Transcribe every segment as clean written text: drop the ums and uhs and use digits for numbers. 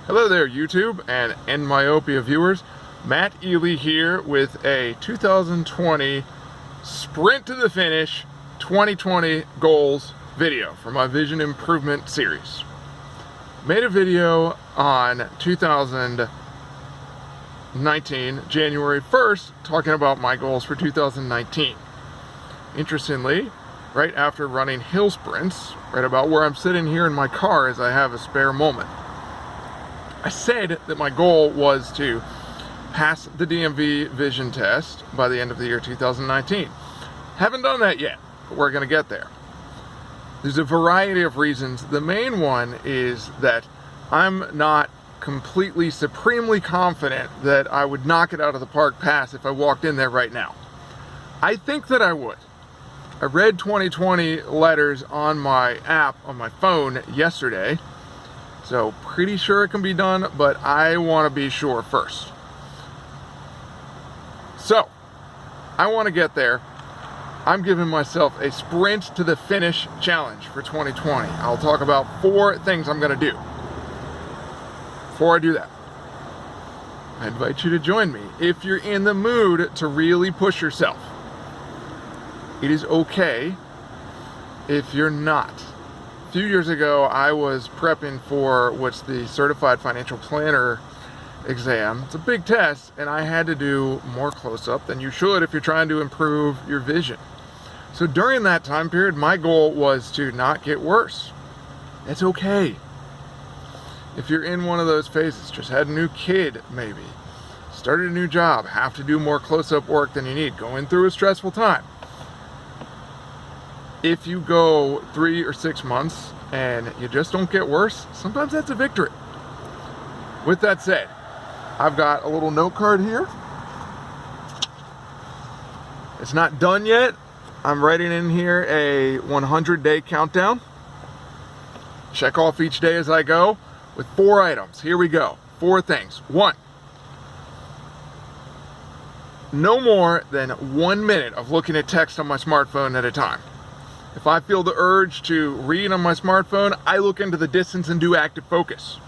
Hello there, YouTube and Myopia viewers. Matt Ely here with a 2020 Sprint to the Finish 2020 Goals video for my Vision Improvement series. Made a video on 2019, January 1st, talking about my goals for 2019. Interestingly, right after running hill sprints, right about where I'm sitting here in my car as I have a spare moment, I said that my goal was to pass the DMV vision test by the end of the year 2019. Haven't done that yet, but we're going to get there. There's a variety of reasons. The main one is that I'm not completely, supremely confident that I would knock it out of the park pass if I walked in there right now. I think that I would. I read 2020 letters on my app on my phone yesterday. So pretty sure it can be done, but I want to be sure first. So I want to get there. I'm giving myself a sprint to the finish challenge for 2020. I'll talk about 4 things I'm going to do. Before I do that, I invite you to join me if you're in the mood to really push yourself. It is okay if you're not. A few years ago, I was prepping for what's the Certified Financial Planner exam. It's a big test, and I had to do more close-up than you should if you're trying to improve your vision. So during that time period, my goal was to not get worse. It's okay. If you're in one of those phases, just had a new kid maybe, started a new job, have to do more close-up work than you need, going through a stressful time. If you go 3 or 6 months and you just don't get worse, sometimes that's a victory. With that said, I've got a little note card here. It's not done yet. I'm writing in here a 100-day countdown. Check off each day as I go with 4 items. Here we go. 4 things. 1, no more than 1 minute of looking at text on my smartphone at a time. If I feel the urge to read on my smartphone, I look into the distance and do active focus.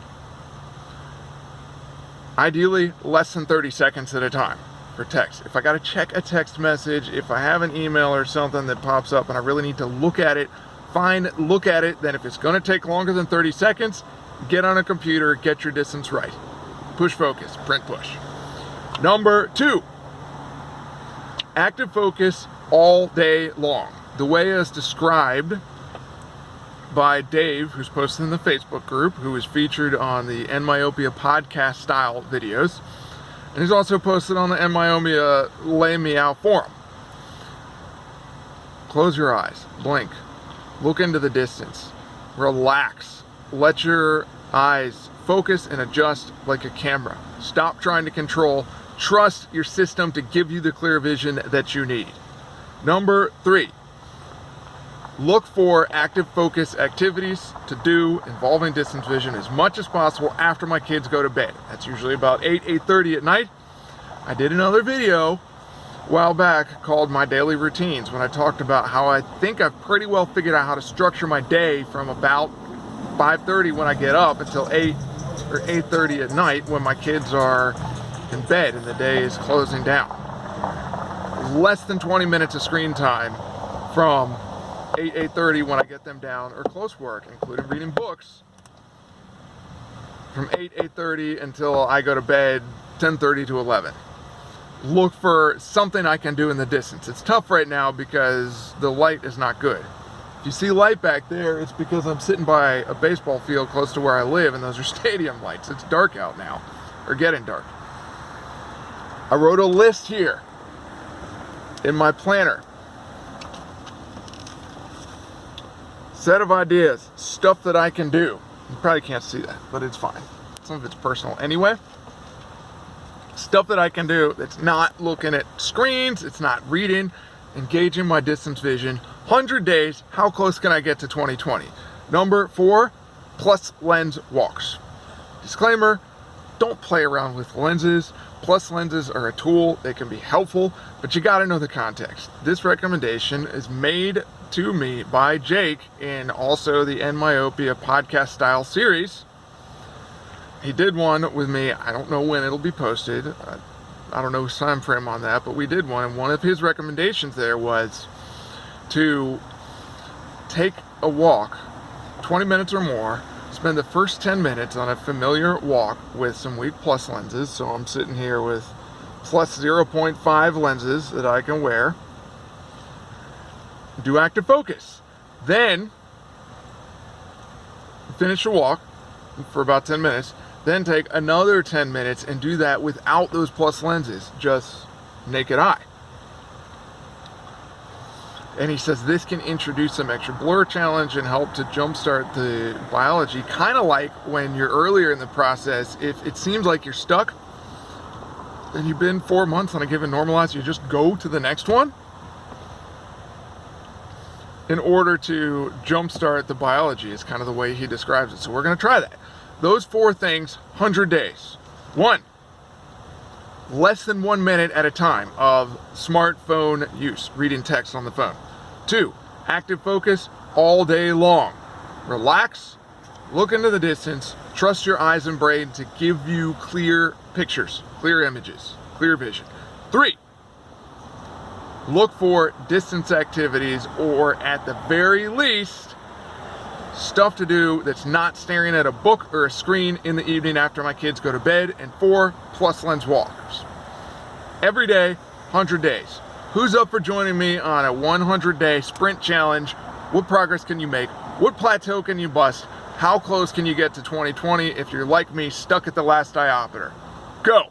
Ideally, less than 30 seconds at a time for text. If I got to check a text message, if I have an email or something that pops up and I really need to look at it, fine, look at it. Then if it's going to take longer than 30 seconds, get on a computer, get your distance right. Push focus, print push. Number 2, active focus all day long. The way as described by Dave, who's posted in the Facebook group, who is featured on the NMyopia podcast style videos, and he's also posted on the NMyopia Lay Meow forum. Close your eyes, blink, look into the distance, relax, let your eyes focus and adjust like a camera. Stop trying to control, trust your system to give you the clear vision that you need. Number 3, look for active focus activities to do involving distance vision as much as possible after my kids go to bed. That's usually about 8:30 at night. I did another video a while back called My Daily Routines, when I talked about how I think I've pretty well figured out how to structure my day from about 5:30 when I get up until 8 or 8:30 at night when my kids are in bed and the day is closing down. Less than 20 minutes of screen time from 8:30 when I get them down, or close work, including reading books, from 8:30 until I go to bed 10:30 to 11. Look for something I can do in the distance. It's tough right now because the light is not good. If you see light back there, it's because I'm sitting by a baseball field close to where I live, and those are stadium lights. It's dark out now, or getting dark. I wrote a list here in my planner. Set of ideas, stuff that I can do. You probably can't see that, but it's fine. Some of it's personal anyway. Stuff that I can do that's not looking at screens, it's not reading, engaging my distance vision. 100 days, how close can I get to 2020? Number 4, plus lens walks. Disclaimer, don't play around with lenses. Plus lenses are a tool, they can be helpful, but you gotta know the context. This recommendation is made to me by Jake in also the NMyopia podcast style series. he did one with me. I don't know when it'll be posted. I don't know his time frame on that, but we did one. And one of his recommendations there was to take a walk, 20 minutes or more, spend the first 10 minutes on a familiar walk with some Weak Plus lenses. So I'm sitting here with plus 0.5 lenses that I can wear. Do active focus. Then finish your walk for about 10 minutes. Then take another 10 minutes and do that without those plus lenses, just naked eye. And he says this can introduce some extra blur challenge and help to jumpstart the biology. Kind of like when you're earlier in the process, if it seems like you're stuck and you've been 4 months on a given normalizer, you just go to the next one in order to jumpstart the biology is kind of the way he describes it. So we're going to try that. Those 4 things, 100 days. 1, less than 1 minute at a time of smartphone use, reading text on the phone. 2, active focus all day long. Relax, look into the distance, trust your eyes and brain to give you clear pictures, clear images, clear vision. 3, look for distance activities, or at the very least, stuff to do that's not staring at a book or a screen in the evening after my kids go to bed. And 4, plus lens walkers. Every day, 100 days. Who's up for joining me on a 100-day sprint challenge? What progress can you make? What plateau can you bust? How close can you get to 2020 if you're like me, stuck at the last diopter? Go!